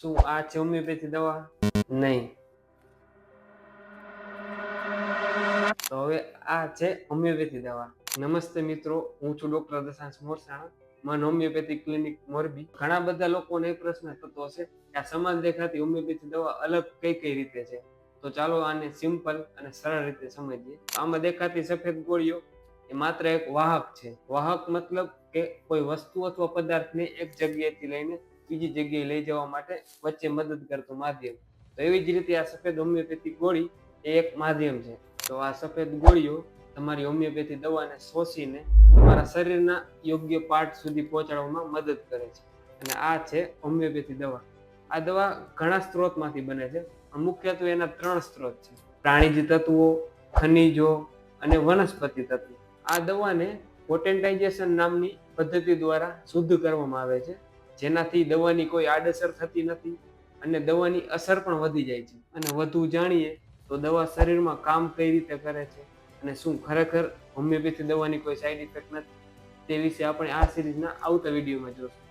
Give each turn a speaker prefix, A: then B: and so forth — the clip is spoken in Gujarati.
A: શું આ છે હોમિયોપેથી દવા? નહીં. તો હવે આ છે હોમિયોપેથી દવા. નમસ્તે મિત્રો, હું છું ડોક્ટર દશાંશ મોરસાણા, મન હોમિયોપેથિક ક્લિનિક મોરબી. ઘણા બધા લોકોને એ પ્રશ્ન થતો હશે કે આ સમાન દેખાતી હોમિયોપેથી દવા અલગ કઈ કઈ રીતે છે. તો ચાલો આને સિમ્પલ અને સરળ રીતે સમજીએ. આમાં દેખાતી સફેદ ગોળીઓ એ માત્ર એક વાહક છે. વાહક મતલબ કે કોઈ વસ્તુ અથવા પદાર્થને એક જગ્યાએથી લઈને બીજી જગ્યાએ લઈ જવા માટે વચ્ચે મદદ કરતું માધ્યમ. તો એવી જ રીતે આ સફેદ હોમિયોપેથિક ગોળી એ એક માધ્યમ છે. તો આ સફેદ ગોળીઓ તમારી હોમિયોપેથી દવાને શોષીને તમારા શરીરના યોગ્ય પાર્ટ સુધી પહોંચાડવામાં મદદ કરે છે. અને આ છે હોમિયોપેથી દવા. આ દવા ઘણા સ્ત્રોતમાંથી બને છે. મુખ્યત્વે એના 3 સ્ત્રોત છે: પ્રાણીજ તત્વો, ખનિજો અને વનસ્પતિ તત્વો. આ દવાને પોટેન્ટાઇઝેશન નામની પદ્ધતિ દ્વારા શુદ્ધ કરવામાં આવે છે, જેનાથી દવાની કોઈ આડઅસર થતી નથી અને દવાની અસર પણ વધી જાય છે. અને વધુ જાણીએ તો દવા શરીરમાં કામ કઈ રીતે કરે છે અને શું ખરેખર હોમિયોપેથી દવાની કોઈ સાઈડ ઇફેક્ટ નથી, તે વિશે આપણે આ સિરીઝના આવતા વિડીયોમાં જોશું.